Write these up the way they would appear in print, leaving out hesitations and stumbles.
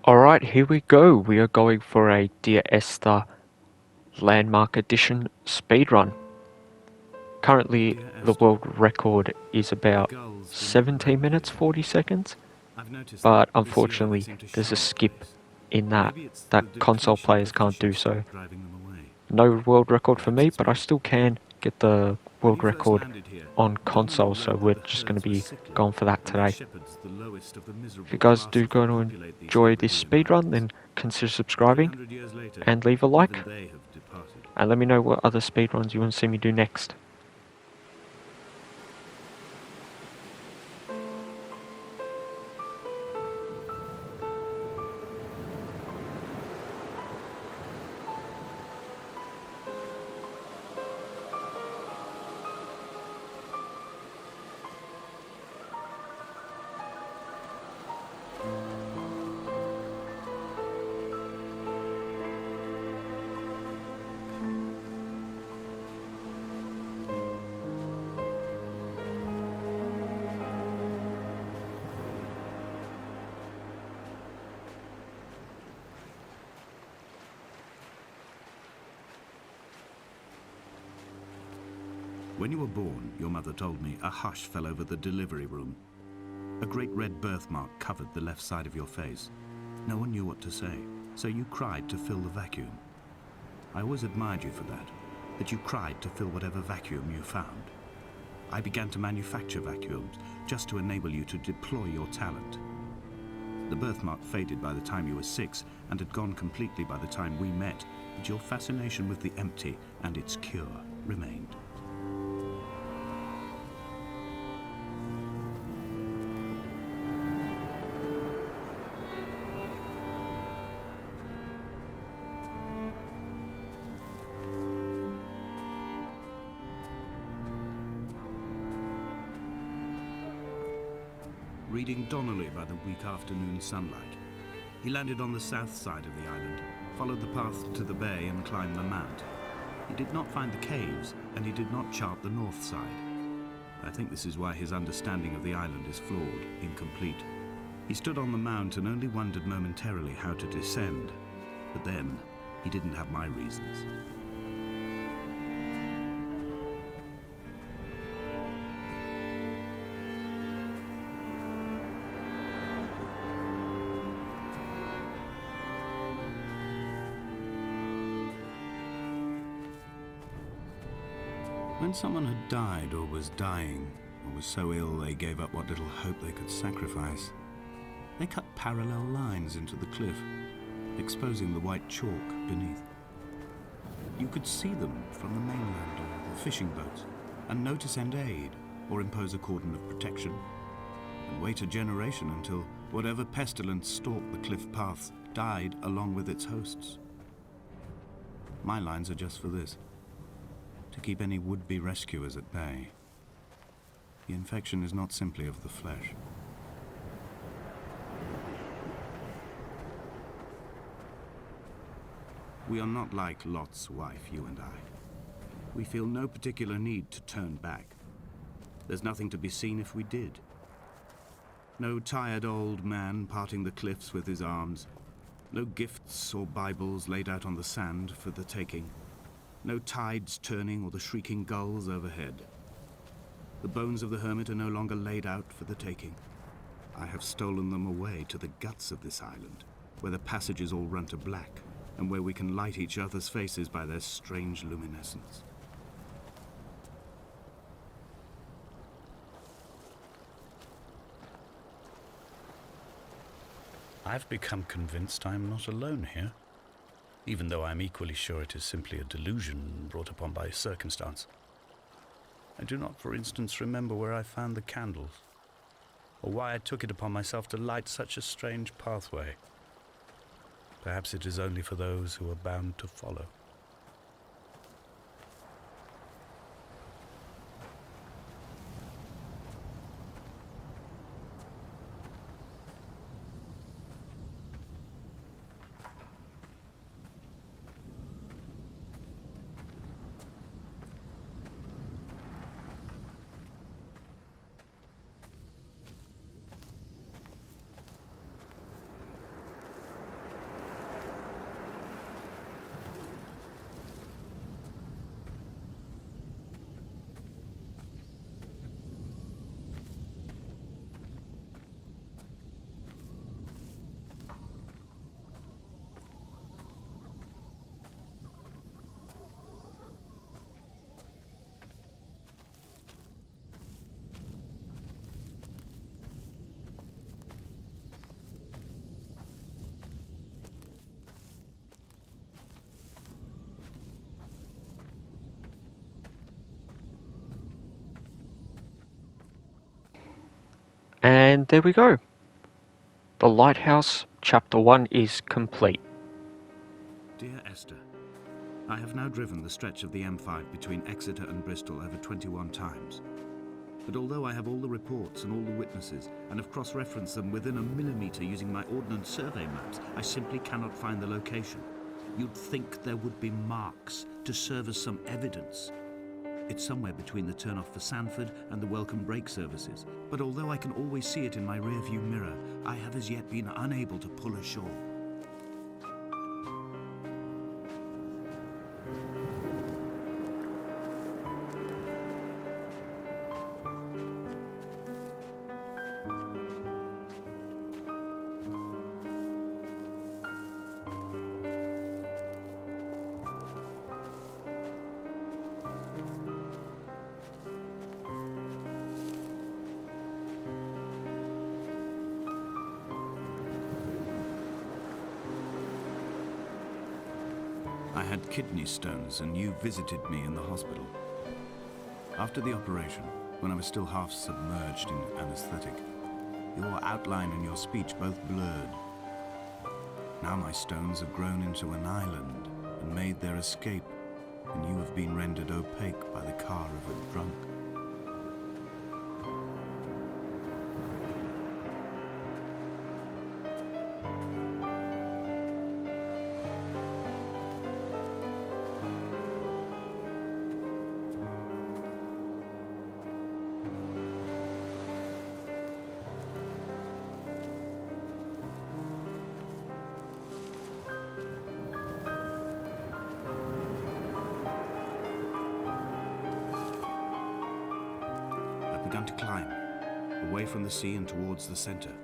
Alright, here we go. We are going for a Dear Esther Landmark Edition speedrun. Currently, the world record is about 17 minutes 40 seconds, but unfortunately there's a skip in that console players can't do so. No world record for me, but I still can get the world record on console, so we're just going to be going for that today. If you guys do go to enjoy this speedrun, then consider subscribing and leave a like, and let me know what other speedruns you want to see me do next. When you were born, your mother told me, a hush fell over the delivery room. A great red birthmark covered the left side of your face. No one knew what to say, so you cried to fill the vacuum. I always admired you for that you cried to fill whatever vacuum you found. I began to manufacture vacuums just to enable you to deploy your talent. The birthmark faded by the time you were 6 and had gone completely by the time we met, but your fascination with the empty and its cure remained. Reading Donnelly by the weak afternoon sunlight. He landed on the south side of the island, followed the path to the bay and climbed the mount. He did not find the caves, and he did not chart the north side. I think this is why his understanding of the island is flawed, incomplete. He stood on the mount and only wondered momentarily how to descend, but then he didn't have my reasons. When someone had died or was dying, or was so ill they gave up what little hope they could sacrifice, they cut parallel lines into the cliff, exposing the white chalk beneath. You could see them from the mainland or the fishing boats, and know to send aid or impose a cordon of protection, and wait a generation until whatever pestilence stalked the cliff paths died along with its hosts. My lines are just for this: to keep any would-be rescuers at bay. The infection is not simply of the flesh. We are not like Lot's wife, you and I. We feel no particular need to turn back. There's nothing to be seen if we did. No tired old man parting the cliffs with his arms. No gifts or Bibles laid out on the sand for the taking. No tides turning or the shrieking gulls overhead. The bones of the hermit are no longer laid out for the taking. I have stolen them away to the guts of this island, where the passages all run to black, and where we can light each other's faces by their strange luminescence. I've become convinced I am not alone here, even though I'm equally sure it is simply a delusion brought upon by circumstance. I do not, for instance, remember where I found the candles, or why I took it upon myself to light such a strange pathway. Perhaps it is only for those who are bound to follow. there we go. The Lighthouse Chapter 1 is complete. Dear Esther, I have now driven the stretch of the M5 between Exeter and Bristol over 21 times. But although I have all the reports and all the witnesses, and have cross-referenced them within a millimetre using my Ordnance Survey maps, I simply cannot find the location. You'd think there would be marks to serve as some evidence. It's somewhere between the turn-off for Sanford and the welcome brake services, but although I can always see it in my rear-view mirror, I have as yet been unable to pull ashore. I had kidney stones and you visited me in the hospital. After the operation, when I was still half submerged in anesthetic, your outline and your speech both blurred. Now my stones have grown into an island and made their escape, and you have been rendered opaque by the car of a drunk. Begun to climb, away from the sea and towards the centre.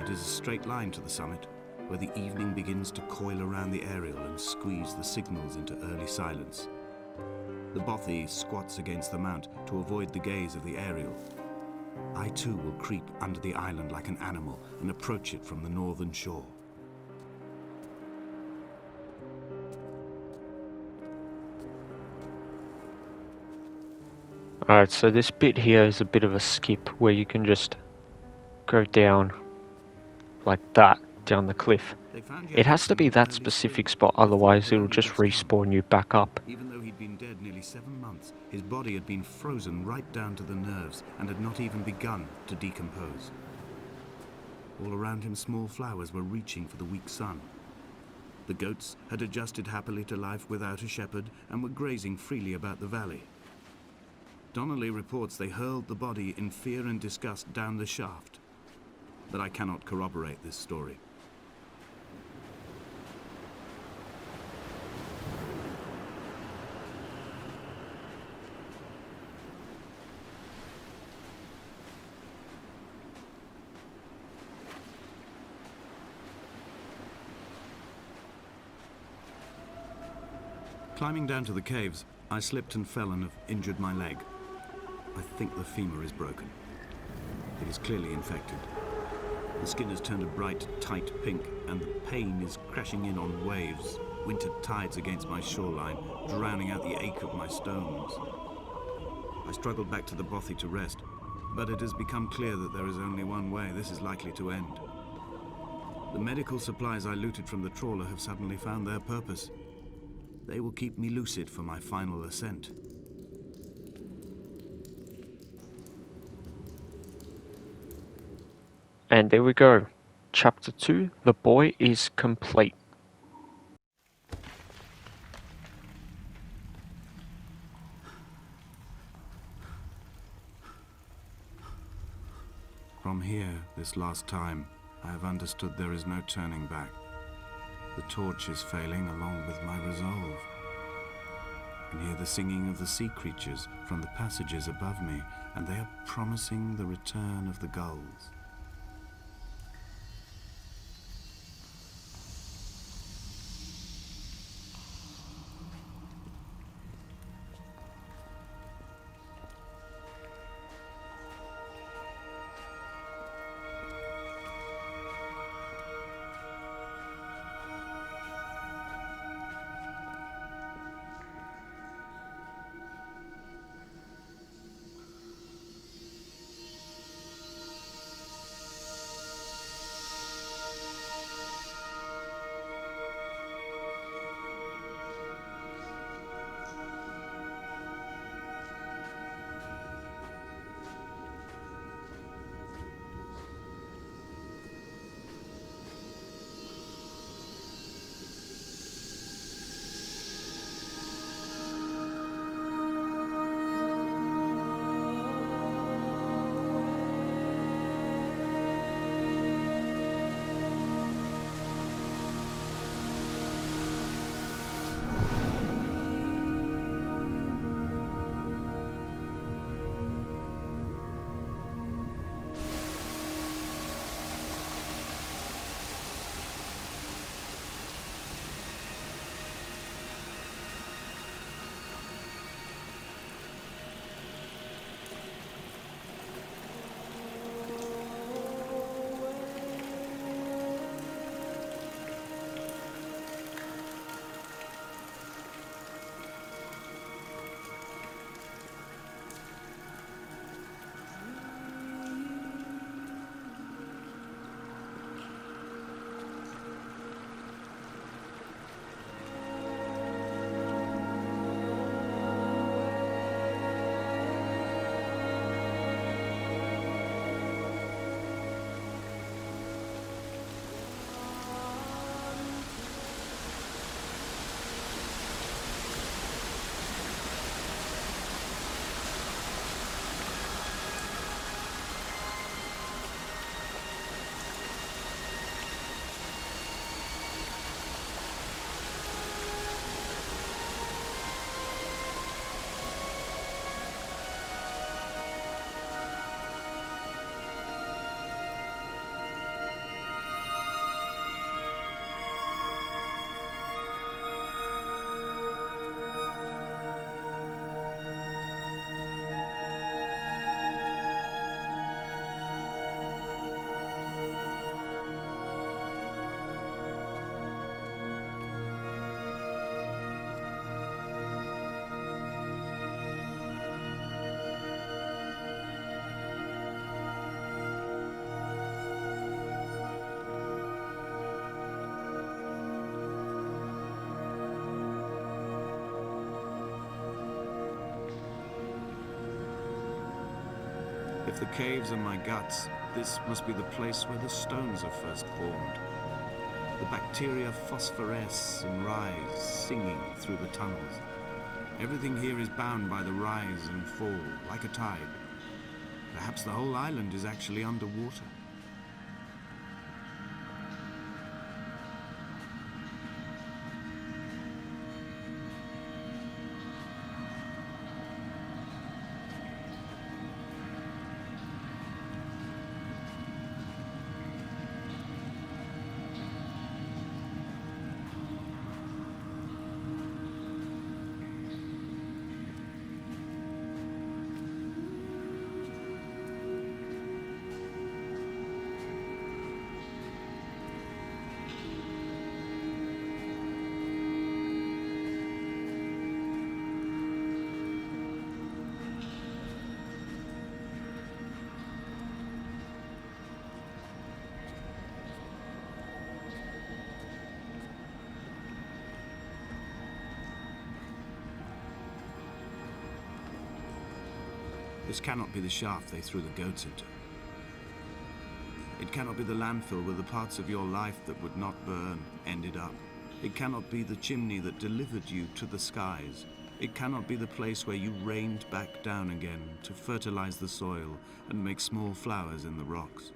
It is a straight line to the summit, where the evening begins to coil around the aerial and squeeze the signals into early silence. The bothy squats against the mount to avoid the gaze of the aerial. I too will creep under the island like an animal and approach it from the northern shore. Alright, so this bit here is a bit of a skip where you can just go down like that, down the cliff. It has to be that specific spot, otherwise it'll just respawn you back up. Even though he'd been dead nearly 7 months, his body had been frozen right down to the nerves and had not even begun to decompose. All around him small flowers were reaching for the weak sun. The goats had adjusted happily to life without a shepherd and were grazing freely about the valley. Donnelly reports they hurled the body in fear and disgust down the shaft, but I cannot corroborate this story. Climbing down to the caves, I slipped and fell and have injured my leg. I think the femur is broken. It is clearly infected. The skin has turned a bright, tight pink, and the pain is crashing in on waves, winter tides against my shoreline, drowning out the ache of my stones. I struggled back to the bothy to rest, but it has become clear that there is only one way this is likely to end. The medical supplies I looted from the trawler have suddenly found their purpose. They will keep me lucid for my final ascent. And there we go. Chapter 2, The Boy is complete. From here, this last time, I have understood there is no turning back. The torch is failing along with my resolve. I can hear the singing of the sea creatures from the passages above me, and they are promising the return of the gulls. If the caves are my guts, this must be the place where the stones are first formed. The bacteria phosphoresce and rise, singing through the tunnels. Everything here is bound by the rise and fall, like a tide. Perhaps the whole island is actually underwater. This cannot be the shaft they threw the goats into. It cannot be the landfill where the parts of your life that would not burn ended up. It cannot be the chimney that delivered you to the skies. It cannot be the place where you rained back down again to fertilize the soil and make small flowers in the rocks.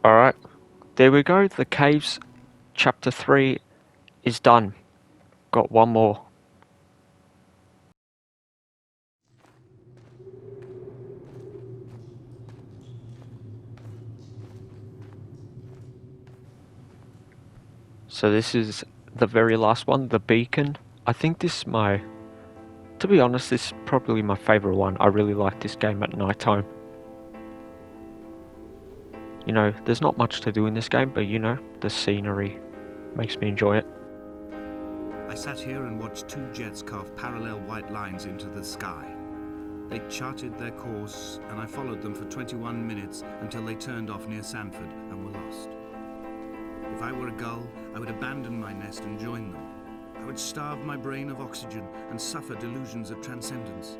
Alright, there we go. The caves chapter 3 is done. Got one more. So this is the very last one, the beacon. I think this is to be honest, this is probably my favourite one. I really like this game at night time. You know, there's not much to do in this game, but you know, the scenery makes me enjoy it. I sat here and watched two jets carve parallel white lines into the sky. They charted their course, and I followed them for 21 minutes until they turned off near Sanford and were lost. If I were a gull, I would abandon my nest and join them. I would starve my brain of oxygen and suffer delusions of transcendence.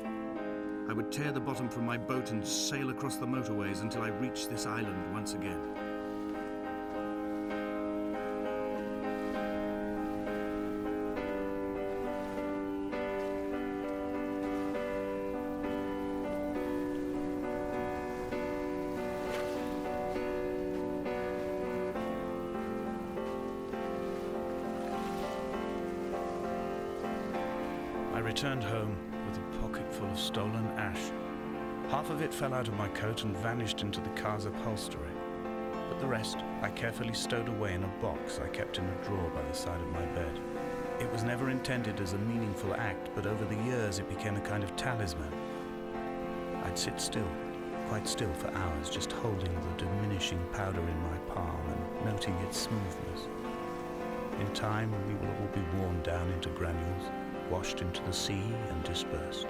I would tear the bottom from my boat and sail across the motorways until I reached this island once again. I returned home with a pocket full of stolen ash. Half of it fell out of my coat and vanished into the car's upholstery, but the rest I carefully stowed away in a box I kept in a drawer by the side of my bed. It was never intended as a meaningful act, but over the years it became a kind of talisman. I'd sit still, quite still for hours, just holding the diminishing powder in my palm and noting its smoothness. In time, we will all be worn down into granules, washed into the sea and dispersed.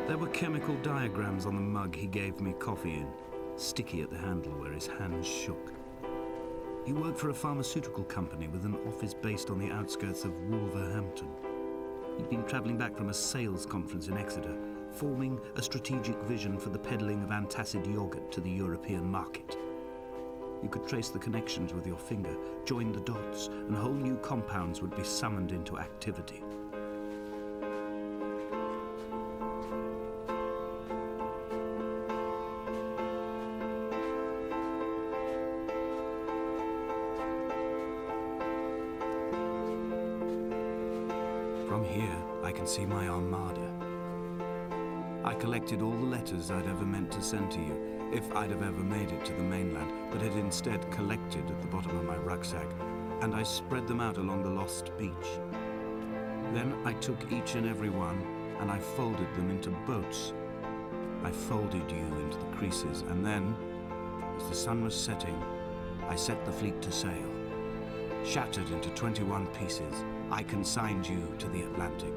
There were chemical diagrams on the mug he gave me coffee in, sticky at the handle where his hands shook. He worked for a pharmaceutical company with an office based on the outskirts of Wolverhampton. He'd been travelling back from a sales conference in Exeter, forming a strategic vision for the peddling of antacid yogurt to the European market. You could trace the connections with your finger, join the dots, and whole new compounds would be summoned into activity. From here, I can see my armada. I collected all the letters I'd ever meant to send to you, if I'd have ever made it to the mainland, but had instead collected at the bottom of my rucksack, and I spread them out along the lost beach. Then I took each and every one, and I folded them into boats. I folded you into the creases, and then, as the sun was setting, I set the fleet to sail. Shattered into 21 pieces, I consigned you to the Atlantic,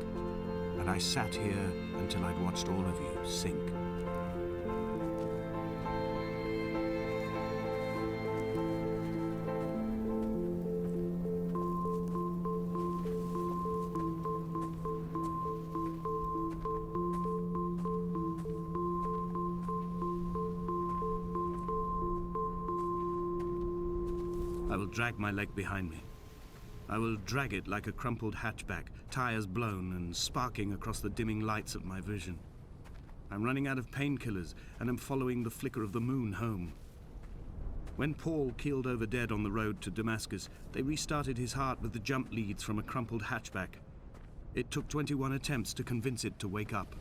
and I sat here until I'd watched all of you sink. I will drag my leg behind me. I will drag it like a crumpled hatchback, tires blown and sparking across the dimming lights of my vision. I'm running out of painkillers and am following the flicker of the moon home. When Paul keeled over dead on the road to Damascus, they restarted his heart with the jump leads from a crumpled hatchback. It took 21 attempts to convince it to wake up.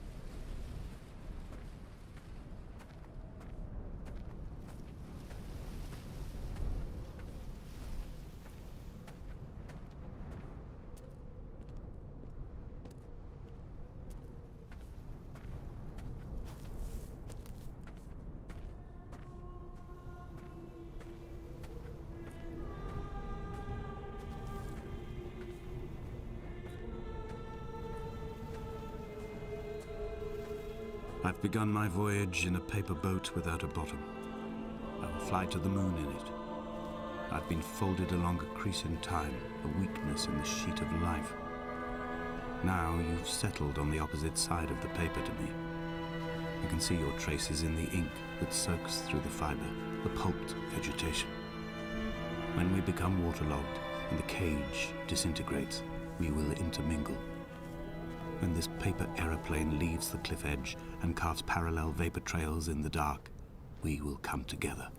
I've begun my voyage in a paper boat without a bottom. I will fly to the moon in it. I've been folded along a crease in time, a weakness in the sheet of life. Now you've settled on the opposite side of the paper to me. I can see your traces in the ink that soaks through the fiber, the pulped vegetation. When we become waterlogged and the cage disintegrates, we will intermingle. When this paper aeroplane leaves the cliff edge and carves parallel vapor trails in the dark, we will come together.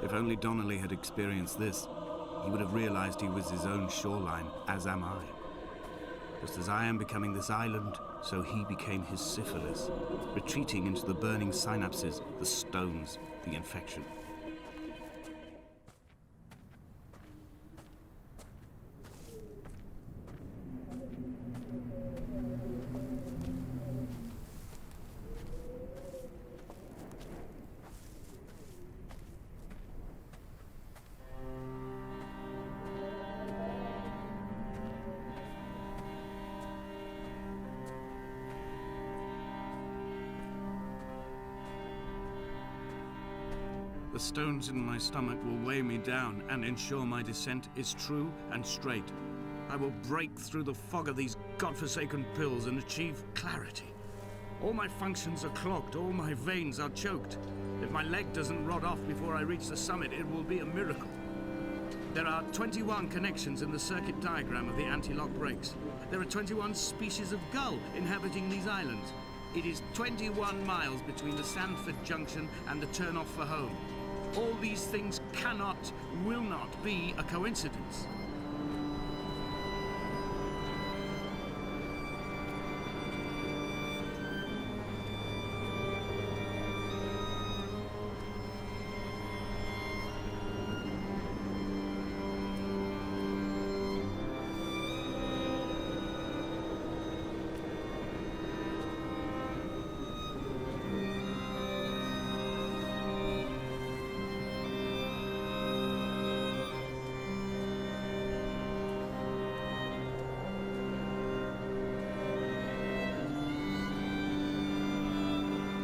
If only Donnelly had experienced this, he he would have realized he was his own shoreline, as am I. Just as I am becoming this island, so he became his syphilis, retreating into the burning synapses, the stones, the infection. The stones in my stomach will weigh me down and ensure my descent is true and straight. I will break through the fog of these godforsaken pills and achieve clarity. All my functions are clogged, all my veins are choked. If my leg doesn't rot off before I reach the summit, it will be a miracle. There are 21 connections in the circuit diagram of the anti-lock brakes. There are 21 species of gull inhabiting these islands. It is 21 miles between the Sandford Junction and the turn-off for home. All these things cannot, will not be a coincidence.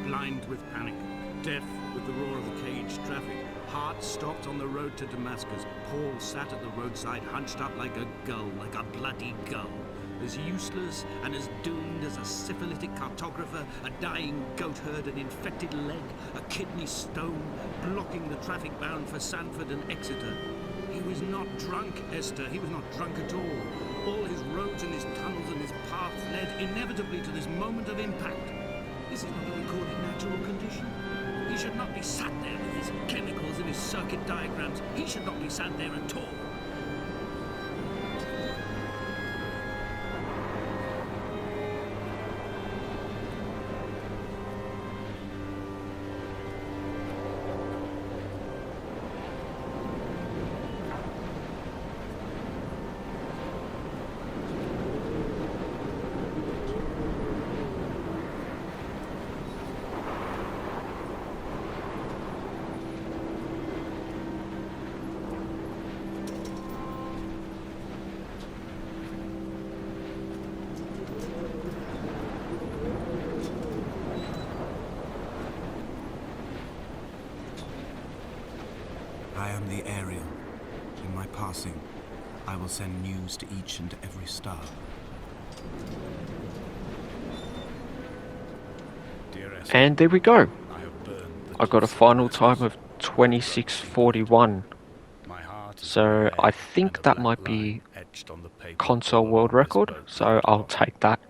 Blind with panic, deaf with the roar of the caged traffic, heart stopped on the road to Damascus, Paul sat at the roadside hunched up like a gull, like a bloody gull, as useless and as doomed as a syphilitic cartographer, a dying goat herd, an infected leg, a kidney stone, blocking the traffic bound for Sandford and Exeter. He was not drunk, Esther, he was not drunk at all. All his roads and his tunnels and his paths led inevitably to this moment of impact. This is not a recorded natural condition. He should not be sat there with his chemicals and his circuit diagrams. He should not be sat there at all. I am the Ariel. In my passing, I will send news to each and every star. Dear Esther, And there we go. I have burned the I got a final time of 26:41. My heart is So red, I think and a that black might be line etched on the paper console all world over this record, boat so I'll take that.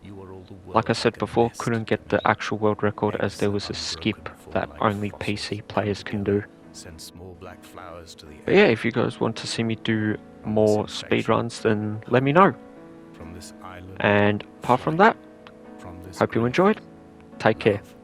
You are all the Like I world said that before, missed couldn't get to the me. actual world record as there was a Eggs skip unbroken that fall like only fossils PC come players can do. together, send small black flowers to the But air. yeah, if you guys want to see me do more speedruns, then let me know. From this island, And apart from that, from this hope you grave, enjoyed. Take care. love